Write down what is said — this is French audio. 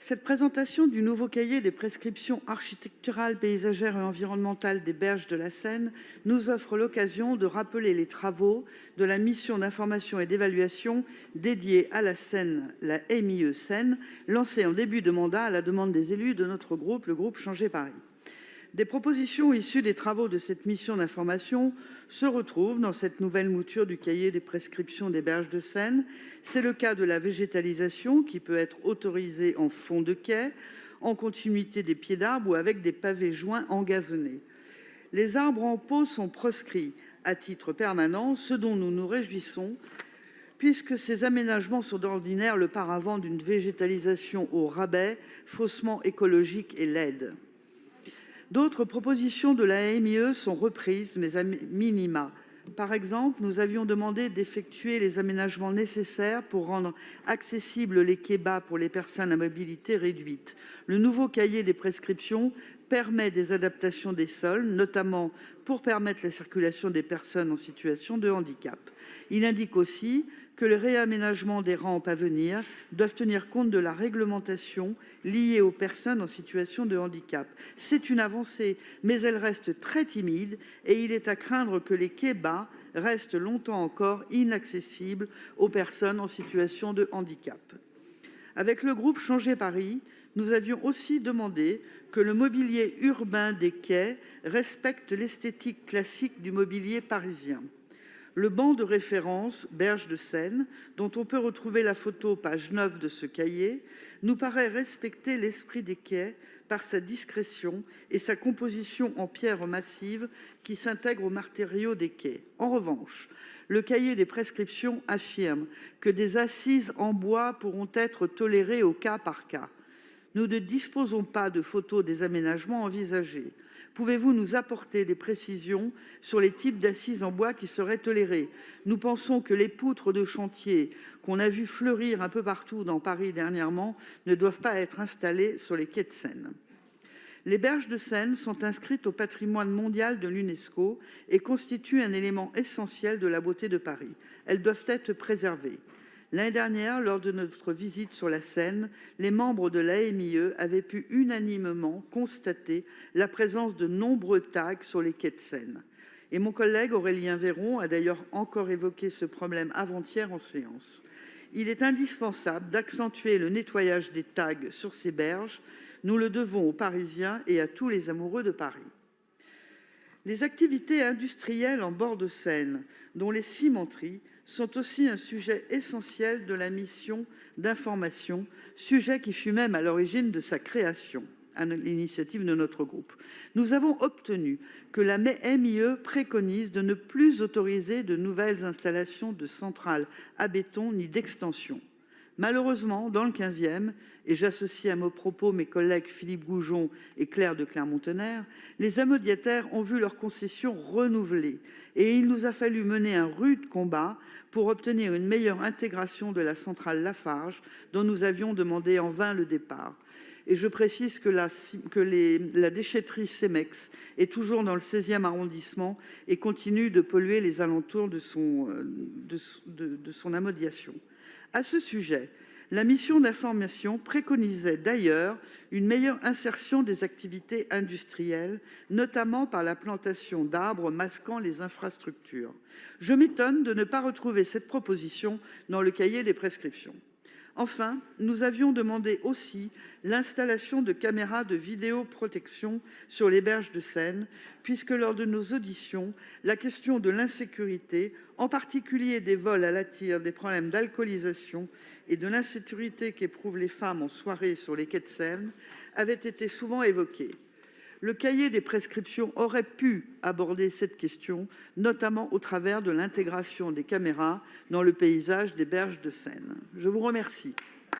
Cette présentation du nouveau cahier des prescriptions architecturales, paysagères et environnementales des berges de la Seine nous offre l'occasion de rappeler les travaux de la mission d'information et d'évaluation dédiée à la Seine, la MIE Seine, lancée en début de mandat à la demande des élus de notre groupe, le groupe Changer Paris. Des propositions issues des travaux de cette mission d'information se retrouvent dans cette nouvelle mouture du cahier des prescriptions des berges de Seine. C'est le cas de la végétalisation qui peut être autorisée en fond de quai, en continuité des pieds d'arbres ou avec des pavés joints engazonnés. Les arbres en pot sont proscrits à titre permanent, ce dont nous nous réjouissons, puisque ces aménagements sont d'ordinaire le paravent d'une végétalisation au rabais, faussement écologique et laide. D'autres propositions de la MIE sont reprises, mais à minima. Par exemple, nous avions demandé d'effectuer les aménagements nécessaires pour rendre accessibles les quais bas pour les personnes à mobilité réduite. Le nouveau cahier des prescriptions permet des adaptations des sols, notamment pour permettre la circulation des personnes en situation de handicap. Il indique aussi que les réaménagements des rampes à venir doivent tenir compte de la réglementation liée aux personnes en situation de handicap. C'est une avancée, mais elle reste très timide et il est à craindre que les quais bas restent longtemps encore inaccessibles aux personnes en situation de handicap. Avec le groupe Changer Paris, nous avions aussi demandé que le mobilier urbain des quais respecte l'esthétique classique du mobilier parisien. Le banc de référence Berges de Seine, dont on peut retrouver la photo page 9 de ce cahier, nous paraît respecter l'esprit des quais par sa discrétion et sa composition en pierre massive qui s'intègre aux matériaux des quais. En revanche, le cahier des prescriptions affirme que des assises en bois pourront être tolérées au cas par cas. Nous ne disposons pas de photos des aménagements envisagés. Pouvez-vous nous apporter des précisions sur les types d'assises en bois qui seraient tolérées ? Nous pensons que les poutres de chantier qu'on a vu fleurir un peu partout dans Paris dernièrement ne doivent pas être installées sur les quais de Seine. Les berges de Seine sont inscrites au patrimoine mondial de l'UNESCO et constituent un élément essentiel de la beauté de Paris. Elles doivent être préservées. L'année dernière, lors de notre visite sur la Seine, les membres de l'AMIE avaient pu unanimement constater la présence de nombreux tags sur les quais de Seine. Et mon collègue Aurélien Véron a d'ailleurs encore évoqué ce problème avant-hier en séance. Il est indispensable d'accentuer le nettoyage des tags sur ces berges. Nous le devons aux Parisiens et à tous les amoureux de Paris. Les activités industrielles en bord de Seine, dont les cimenteries, sont aussi un sujet essentiel de la mission d'information, sujet qui fut même à l'origine de sa création, à l'initiative de notre groupe. Nous avons obtenu que la MIE préconise de ne plus autoriser de nouvelles installations de centrales à béton ni d'extension. Malheureusement, dans le 15e, et j'associe à mes propos mes collègues Philippe Goujon et Claire de Clermont-Tonnerre, les amodiataires ont vu leurs concessions renouvelées et il nous a fallu mener un rude combat pour obtenir une meilleure intégration de la centrale Lafarge dont nous avions demandé en vain le départ. Et je précise que la déchetterie Cemex est toujours dans le 16e arrondissement et continue de polluer les alentours de son amodiation. À ce sujet, la mission d'information préconisait d'ailleurs une meilleure insertion des activités industrielles, notamment par la plantation d'arbres masquant les infrastructures. Je m'étonne de ne pas retrouver cette proposition dans le cahier des prescriptions. Enfin, nous avions demandé aussi l'installation de caméras de vidéoprotection sur les berges de Seine, puisque lors de nos auditions, la question de l'insécurité, en particulier des vols à la tire, des problèmes d'alcoolisation et de l'insécurité qu'éprouvent les femmes en soirée sur les quais de Seine, avait été souvent évoquée. Le cahier des prescriptions aurait pu aborder cette question, notamment au travers de l'intégration des caméras dans le paysage des berges de Seine. Je vous remercie.